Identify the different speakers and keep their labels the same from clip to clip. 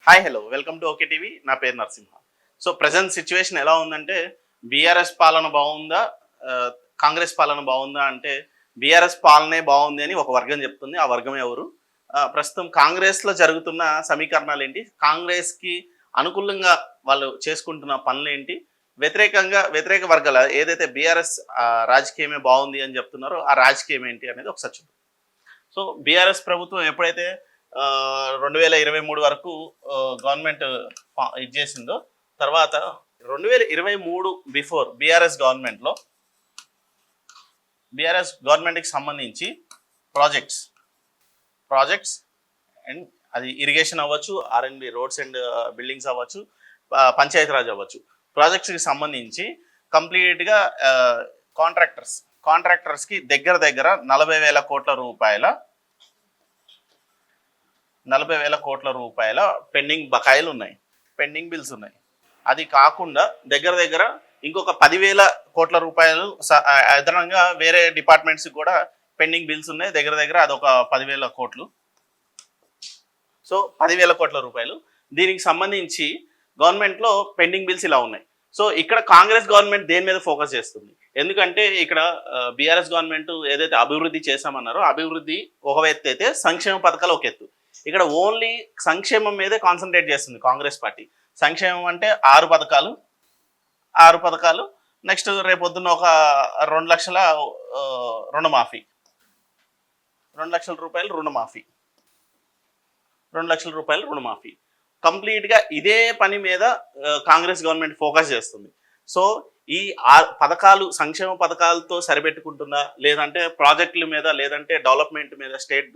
Speaker 1: Hi hello welcome to okay TV. నా పేరు Narasimha. So present situation ఎలా ఉందంటే బీఆర్ఎస్ పాలన బాగుందా, కాంగ్రెస్ పాలన బాగుందా అంటే బీఆర్ఎస్ పాలనే బాగుంది అని ఒక వర్గం చెప్తుంది. ఆ వర్గం ఎవరు? ప్రస్తుతం కాంగ్రెస్లో జరుగుతున్న సమీకరణాలు ఏంటి, కాంగ్రెస్కి అనుకూలంగా వాళ్ళు చేసుకుంటున్న పనులు ఏంటి, వ్యతిరేక వర్గాల ఏదైతే బీఆర్ఎస్ రాజకీయమే బాగుంది అని చెప్తున్నారో ఆ రాజకీయం ఏంటి అనేది ఒకసారి చూద్దాం. సో బీఆర్ఎస్ ప్రభుత్వం ఎప్పుడైతే 2023 వరకు గవర్నమెంట్ ఇది చేసిందో, తర్వాత 2023 బిఫోర్ బీఆర్ఎస్ గవర్నమెంట్కి సంబంధించి ప్రాజెక్ట్స్ అండ్ అది ఇరిగేషన్ అవ్వచ్చు, ఆర్ఎండ్బి రోడ్స్ అండ్ బిల్డింగ్స్ అవ్వచ్చు, పంచాయతీరాజ్ అవ్వచ్చు, ప్రాజెక్ట్స్కి సంబంధించి కంప్లీట్గా కాంట్రాక్టర్స్కి దగ్గర 40,000 కోట్ల రూపాయల పెండింగ్ బకాయిలు ఉన్నాయి, పెండింగ్ బిల్స్ ఉన్నాయి. అది కాకుండా దగ్గర ఇంకొక 10,000 కోట్ల రూపాయలు అదనంగా వేరే డిపార్ట్మెంట్స్కి కూడా పెండింగ్ బిల్స్ ఉన్నాయి. దగ్గర అదొక 10,000 కోట్లు. సో 10,000 కోట్ల రూపాయలు దీనికి సంబంధించి గవర్నమెంట్లో పెండింగ్ బిల్స్ ఇలా ఉన్నాయి. సో ఇక్కడ కాంగ్రెస్ గవర్నమెంట్ దేని మీద ఫోకస్ చేస్తుంది? ఎందుకంటే ఇక్కడ బీఆర్ఎస్ గవర్నమెంట్ ఏదైతే అభివృద్ధి చేశామన్నారో అభివృద్ధి ఒక ఎత్తు అయితే సంక్షేమ పథకాలు ఒక ఎత్తు. ఇక్కడ ఓన్లీ సంక్షేమం మీదే కాన్సన్ట్రేట్ చేస్తుంది కాంగ్రెస్ పార్టీ. సంక్షేమం అంటే 6 పథకాలు. నెక్స్ట్ రేపొద్దున్న ఒక 2 లక్షల రుణమాఫీ, 2 లక్షల రూపాయలు రుణమాఫీ. కంప్లీట్గా ఇదే పని మీద కాంగ్రెస్ గవర్నమెంట్ ఫోకస్ చేస్తుంది. సో ఈ సంక్షేమ పథకాలతో సరిపెట్టుకుంటుందా, లేదంటే ప్రాజెక్టుల మీద, లేదంటే డెవలప్మెంట్ మీద, స్టేట్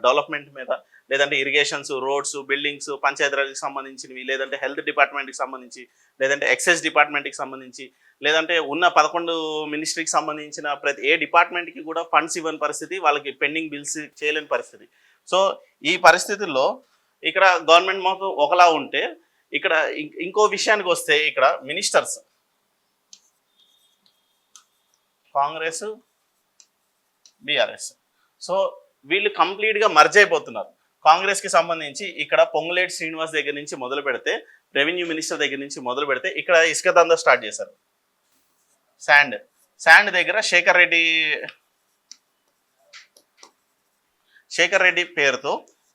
Speaker 1: డెవలప్మెంట్ మీద, లేదంటే ఇరిగేషన్స్, రోడ్స్, బిల్డింగ్స్, పంచాయతీరాజ్కి సంబంధించినవి, లేదంటే హెల్త్ డిపార్ట్మెంట్కి సంబంధించి, లేదంటే ఎక్సైజ్ డిపార్ట్మెంట్కి సంబంధించి, లేదంటే ఉన్న 11 మినిస్ట్రీకి సంబంధించిన ప్రతి ఏ డిపార్ట్మెంట్కి కూడా ఫండ్స్ ఇవ్వని పరిస్థితి, వాళ్ళకి పెండింగ్ బిల్స్ చేయలేని పరిస్థితి. సో ఈ పరిస్థితుల్లో ఇక్కడ గవర్నమెంట్ మొత్తం ఒకలా ఉంటే, ఇక్కడ ఇంకో విషయానికి వస్తే ఇక్కడ మినిస్టర్స్ కాంగ్రెస్ బీఆర్ఎస్, సో వీళ్ళు కంప్లీట్గా మర్జ్ అయిపోతున్నారు. కాంగ్రెస్కి సంబంధించి ఇక్కడ పొంగులేటి శ్రీనివాస్ దగ్గర నుంచి మొదలు పెడితే, రెవెన్యూ మినిస్టర్ దగ్గర నుంచి మొదలు పెడితే ఇక్కడ ఇసుక దందా స్టార్ట్ చేశారు. శాండ్ దగ్గర శేఖర్ రెడ్డి పేరుతో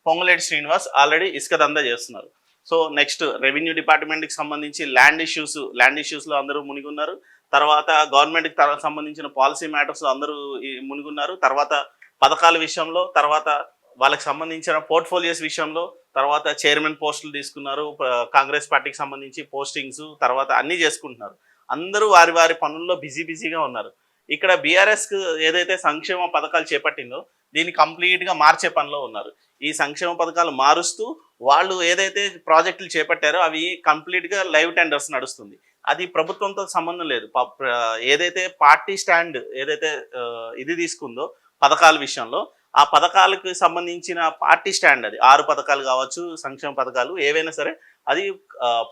Speaker 1: పొంగులేటి శ్రీనివాస్ ఆల్రెడీ ఇసుక దందా చేస్తున్నారు. సో నెక్స్ట్ రెవెన్యూ డిపార్ట్మెంట్కి సంబంధించి ల్యాండ్ ఇష్యూస్లో అందరూ మునిగి ఉన్నారు. తర్వాత గవర్నమెంట్కి సంబంధించిన పాలసీ మ్యాటర్స్లో అందరూ మునిగి ఉన్నారు. తర్వాత పథకాల విషయంలో, తర్వాత వాళ్ళకి సంబంధించిన పోర్ట్ఫోలియోస్ విషయంలో, తర్వాత చైర్మన్ పోస్టులు తీసుకున్నారు. కాంగ్రెస్ పార్టీకి సంబంధించి పోస్టింగ్స్, తర్వాత అన్నీ చేసుకుంటున్నారు. అందరూ వారి పనుల్లో బిజీగా ఉన్నారు. ఇక్కడ బీఆర్ఎస్కి ఏదైతే సంక్షేమ పథకాలు చేపట్టిందో దీన్ని కంప్లీట్గా మార్చే పనిలో ఉన్నారు. ఈ సంక్షేమ పథకాలు మారుస్తూ వాళ్ళు ఏదైతే ప్రాజెక్టులు చేపట్టారో అవి కంప్లీట్గా లైవ్ టెండర్స్ నడుస్తుంది. అది ప్రభుత్వంతో సంబంధం లేదు. ఏదైతే పార్టీ స్టాండ్ ఏదైతే ఇది తీసుకుందో పథకాల విషయంలో, ఆ పథకాలకు సంబంధించిన పార్టీ స్టాండ్, అది 6 పథకాలు కావచ్చు, సంక్షేమ పథకాలు ఏవైనా సరే, అది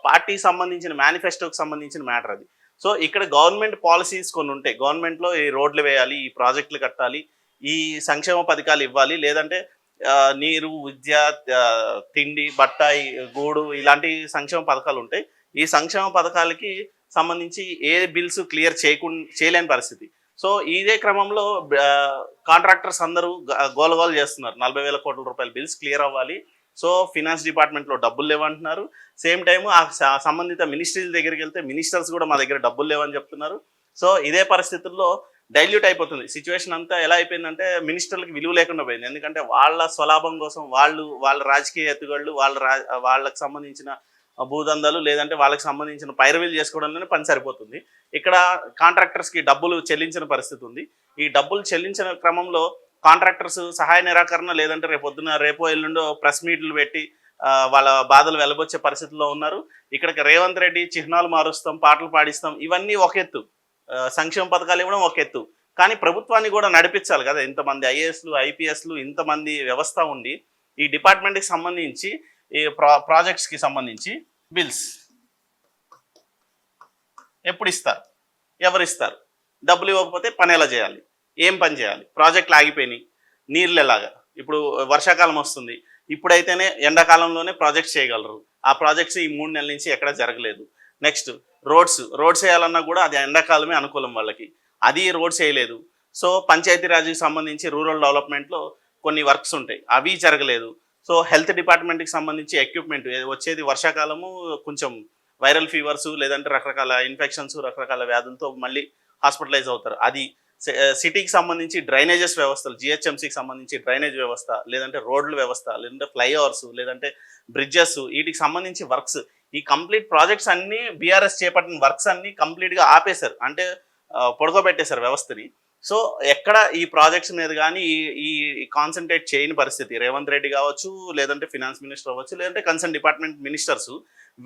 Speaker 1: పార్టీకి సంబంధించిన మేనిఫెస్టోకి సంబంధించిన మ్యాటర్ అది. సో ఇక్కడ గవర్నమెంట్ పాలసీస్ కొన్ని ఉంటాయి. గవర్నమెంట్లో ఈ రోడ్లు వేయాలి, ఈ ప్రాజెక్టులు కట్టాలి, ఈ సంక్షేమ పథకాలు ఇవ్వాలి, లేదంటే నీరు, విద్య, తిండి, బట్ట, గూడు, ఇలాంటి సంక్షేమ పథకాలు ఉంటాయి. ఈ సంక్షేమ పథకాలకి సంబంధించి ఏ బిల్స్ క్లియర్ చేయలేని పరిస్థితి. సో ఇదే క్రమంలో కాంట్రాక్టర్స్ అందరూ గోలగోలు చేస్తున్నారు. 40,000 కోట్ల రూపాయల బిల్స్ క్లియర్ అవ్వాలి. సో ఫినాన్స్ డిపార్ట్మెంట్లో డబ్బులు లేవంటున్నారు. సేమ్ టైము ఆ సంబంధిత మినిస్ట్రీల దగ్గరికి వెళ్తే మినిస్టర్స్ కూడా మా దగ్గర డబ్బులు లేవని చెప్తున్నారు. సో ఇదే పరిస్థితుల్లో డైల్యూట్ అయిపోతుంది సిచ్యువేషన్ అంతా. ఎలా అయిపోయిందంటే మినిస్టర్లకు విలువ లేకుండా పోయింది. ఎందుకంటే వాళ్ళ స్వలాభం కోసం వాళ్ళ రాజకీయ ఎత్తుగళ్ళు, వాళ్ళకి సంబంధించిన భూదందాలు, లేదంటే వాళ్ళకి సంబంధించిన పైరవీలు చేసుకోవడంలోనే పని సరిపోతుంది. ఇక్కడ కాంట్రాక్టర్స్కి డబ్బులు చెల్లించిన పరిస్థితి ఉంది. ఈ డబ్బులు చెల్లించిన క్రమంలో కాంట్రాక్టర్స్ సహాయ నిరాకరణ, లేదంటే రేపో ఎల్లుండో ప్రెస్ మీట్లు పెట్టి వాళ్ళ బాధలు వెలబొచ్చే పరిస్థితుల్లో ఉన్నారు. ఇక్కడికి రేవంత్ రెడ్డి చిహ్నాలు మారుస్తాం, పాటలు పాడిస్తాం, ఇవన్నీ ఒక ఎత్తు. సంక్షేమ పథకాలు ఇవ్వడం ఒక ఎత్తు. కానీ ప్రభుత్వాన్ని కూడా నడిపించాలి కదా. ఇంతమంది ఐఏఎస్లు, ఐపీఎస్లు, ఇంతమంది వ్యవస్థ ఉండి ఈ డిపార్ట్మెంట్కి సంబంధించి, ఈ ప్రాజెక్ట్స్కి సంబంధించి బిల్స్ ఎప్పుడు ఇస్తారు, ఎవరిస్తారు, డబ్బులు ఇవ్వకపోతే పని ఎలా చేయాలి, ఏం పని చేయాలి, ప్రాజెక్టులు ఆగిపోయినాయి, నీళ్ళు ఎలాగా, ఇప్పుడు వర్షాకాలం వస్తుంది, ఇప్పుడైతేనే ఎండాకాలంలోనే ప్రాజెక్ట్స్ చేయగలరు, ఆ ప్రాజెక్ట్స్ ఈ 3 నెలల నుంచి ఎక్కడ జరగలేదు. నెక్స్ట్ రోడ్స్ వేయాలన్నా కూడా అది ఎండాకాలమే అనుకూలం వాళ్ళకి, అది రోడ్స్ వేయలేదు. సో పంచాయతీరాజ్కి సంబంధించి రూరల్ డెవలప్మెంట్లో కొన్ని వర్క్స్ ఉంటాయి, అవి జరగలేదు. సో హెల్త్ డిపార్ట్మెంట్కి సంబంధించి ఎక్విప్మెంట్ వచ్చేది వర్షాకాలము, కొంచెం వైరల్ ఫీవర్స్ లేదంటే రకరకాల ఇన్ఫెక్షన్స్ రకరకాల వ్యాధులతో మళ్ళీ హాస్పిటలైజ్ అవుతారు. అది సిటీకి సంబంధించి డ్రైనేజెస్ వ్యవస్థలు, జిహెచ్ఎంసీకి సంబంధించి డ్రైనేజ్ వ్యవస్థ, లేదంటే రోడ్ల వ్యవస్థ, లేదంటే ఫ్లైఓవర్స్, లేదంటే బ్రిడ్జెస్, వీటికి సంబంధించి వర్క్స్, ఈ కంప్లీట్ ప్రాజెక్ట్స్ అన్నీ బీఆర్ఎస్ చేపట్టిన వర్క్స్ అన్నీ కంప్లీట్గా ఆపేశారు, అంటే పొడగబెట్టేశారు వ్యవస్థని. సో ఎక్కడ ఈ ప్రాజెక్ట్స్ మీద కానీ ఈ కాన్సన్ట్రేట్ చేయని పరిస్థితి. రేవంత్ రెడ్డి కావచ్చు, లేదంటే ఫినాన్స్ మినిస్టర్ అవ్వచ్చు, లేదంటే కన్సర్న్ డిపార్ట్మెంట్ మినిస్టర్స్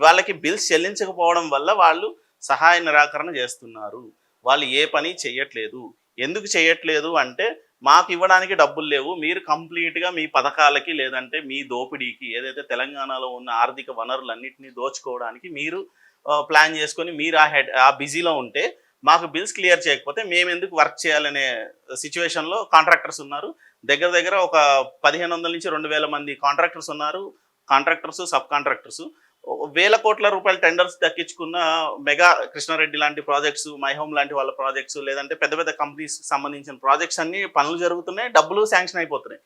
Speaker 1: వాళ్ళకి బిల్స్ చెల్లించకపోవడం వల్ల వాళ్ళు సహాయ నిరాకరణ చేస్తున్నారు. వాళ్ళు ఏ పని చెయ్యట్లేదు. ఎందుకు చెయ్యట్లేదు అంటే, మాకు ఇవ్వడానికి డబ్బులు లేవు, మీరు కంప్లీట్గా మీ పథకాలకి లేదంటే మీ దోపిడీకి, ఏదైతే తెలంగాణలో ఉన్న ఆర్థిక వనరులన్నింటినీ దోచుకోవడానికి మీరు ప్లాన్ చేసుకొని మీరు ఆ బిజీలో ఉంటే మాకు బిల్స్ క్లియర్ చేయకపోతే మేము ఎందుకు వర్క్ చేయాలనే సిచ్యువేషన్లో కాంట్రాక్టర్స్ ఉన్నారు. దగ్గర దగ్గర ఒక 1500 నుంచి 2000 మంది కాంట్రాక్టర్స్ ఉన్నారు. కాంట్రాక్టర్స్, సబ్ కాంట్రాక్టర్స్ వేల కోట్ల రూపాయల టెండర్స్ దక్కించుకున్న మెగా కృష్ణారెడ్డి లాంటి ప్రాజెక్ట్స్, మై హోమ్ లాంటి వాళ్ళ ప్రాజెక్ట్స్, లేదంటే పెద్ద పెద్ద కంపెనీస్ సంబంధించిన ప్రాజెక్ట్స్ అన్ని పనులు జరుగుతున్నాయి, డబ్బులు శాంక్షన్ అయిపోతున్నాయి.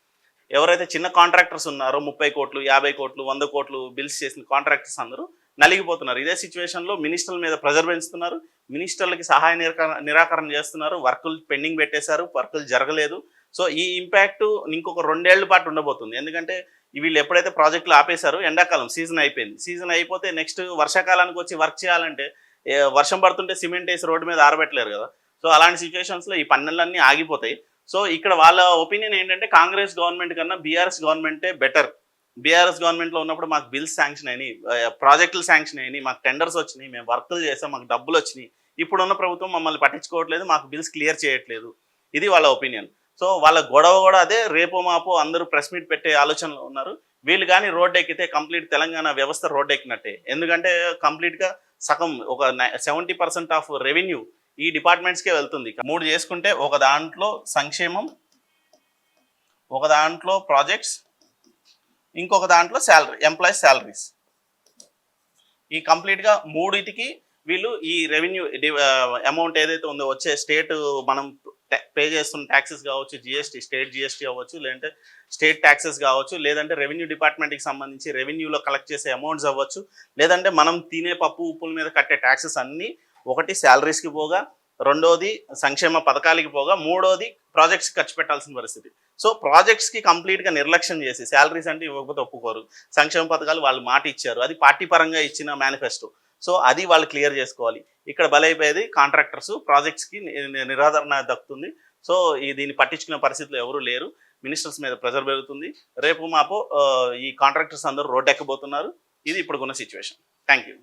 Speaker 1: ఎవరైతే చిన్న కాంట్రాక్టర్స్ ఉన్నారో 30 కోట్లు, 50 కోట్లు, 100 కోట్లు బిల్స్ చేసిన కాంట్రాక్టర్స్ అందరూ నలిగిపోతున్నారు. ఇదే సిచ్యువేషన్లో మినిస్టర్ల మీద ప్రెజర్ పెంచుతున్నారు, మినిస్టర్లకి సహాయ నిరాకరణ చేస్తున్నారు, వర్కులు పెండింగ్ పెట్టేశారు, వర్కులు జరగలేదు. సో ఈ ఇంపాక్ట్ ఇంకొక 2 ఏళ్ల పాటు ఉండబోతుంది. ఎందుకంటే వీళ్ళు ఎప్పుడైతే ప్రాజెక్టులు ఆపేశారో ఎండాకాలం సీజన్ అయిపోయింది, సీజన్ అయిపోతే నెక్స్ట్ వర్షాకాలానికి వచ్చి వర్క్ చేయాలంటే వర్షం పడుతుంటే సిమెంట్ వేసి రోడ్డు మీద ఆరబెట్టలేరు కదా. సో అలాంటి సిచ్యువేషన్స్లో ఈ పనులన్నీ ఆగిపోతాయి. సో ఇక్కడ వాళ్ళ ఒపీనియన్ ఏంటంటే, కాంగ్రెస్ గవర్నమెంట్ కన్నా బీఆర్ఎస్ గవర్నమెంటే బెటర్. బీఆర్ఎస్ గవర్నమెంట్లో ఉన్నప్పుడు మాకు బిల్స్ శాంక్షన్ అయినాయి, ప్రాజెక్టులు శాంక్షన్ అయినాయి, మాకు టెండర్స్ వచ్చినాయి, మేము వర్కులు చేసాం, మాకు డబ్బులు వచ్చినాయి. ఇప్పుడున్న ప్రభుత్వం మమ్మల్ని పట్టించుకోవట్లేదు, మాకు బిల్స్ క్లియర్ చేయట్లేదు. ఇది వాళ్ళ ఒపీనియన్. సో వాళ్ళ గొడవ కూడా అదే. రేపో మాపో అందరూ ప్రెస్ మీట్ పెట్టే ఆలోచనలో ఉన్నారు. వీళ్ళు కానీ రోడ్డు ఎక్కితే కంప్లీట్ తెలంగాణ వ్యవస్థ రోడ్డు ఎక్కినట్టే. ఎందుకంటే కంప్లీట్గా సగం ఒక 70% ఆఫ్ రెవెన్యూ ఈ డిపార్ట్మెంట్స్కే వెళ్తుంది. 3 చేసుకుంటే ఒక దాంట్లో సంక్షేమం, ఒక దాంట్లో ప్రాజెక్ట్స్, ఇంకొక దాంట్లో ఎంప్లాయీస్ శాలరీస్. ఈ కంప్లీట్గా మూడిటికి వీళ్ళు ఈ రెవెన్యూ అమౌంట్ ఏదైతే ఉందో వచ్చే స్టేట్ మనం పే చేస్తున్న ట్యాక్సెస్ కావచ్చు, జిఎస్టీ, స్టేట్ జిఎస్టీ అవ్వచ్చు, లేదంటే స్టేట్ ట్యాక్సెస్ కావచ్చు, లేదంటే రెవెన్యూ డిపార్ట్మెంట్కి సంబంధించి రెవెన్యూలో కలెక్ట్ చేసే అమౌంట్స్ అవ్వచ్చు, లేదంటే మనం తినే పప్పు ఉప్పుల మీద కట్టే ట్యాక్సెస్ అన్నీ, ఒకటి శాలరీస్కి పోగా, రెండోది సంక్షేమ పథకాలకి పోగా, మూడోది ప్రాజెక్ట్స్కి ఖర్చు పెట్టాల్సిన పరిస్థితి. సో ప్రాజెక్ట్స్కి కంప్లీట్గా నిర్లక్ష్యం చేసి, శాలరీస్ అంటే ఇవ్వకపోతే ఒప్పుకోరు, సంక్షేమ పథకాలు వాళ్ళు మాట ఇచ్చారు, అది పార్టీ పరంగా ఇచ్చిన మేనిఫెస్టో, సో అది వాళ్ళు క్లియర్ చేసుకోవాలి. ఇక్కడ బలైపోయేది కాంట్రాక్టర్స్, ప్రాజెక్ట్స్కి నిరాదరణ దక్కుతుంది. సో దీన్ని పట్టించుకునే పరిస్థితులు ఎవరు లేరు. మినిస్టర్స్ మీద ప్రెజర్ పెరుగుతుంది. రేపు మాపో ఈ కాంట్రాక్టర్స్ అందరూ రోడ్డు ఎక్కబోతున్నారు. ఇది ఇప్పుడున్న సిచ్యువేషన్. Thank you.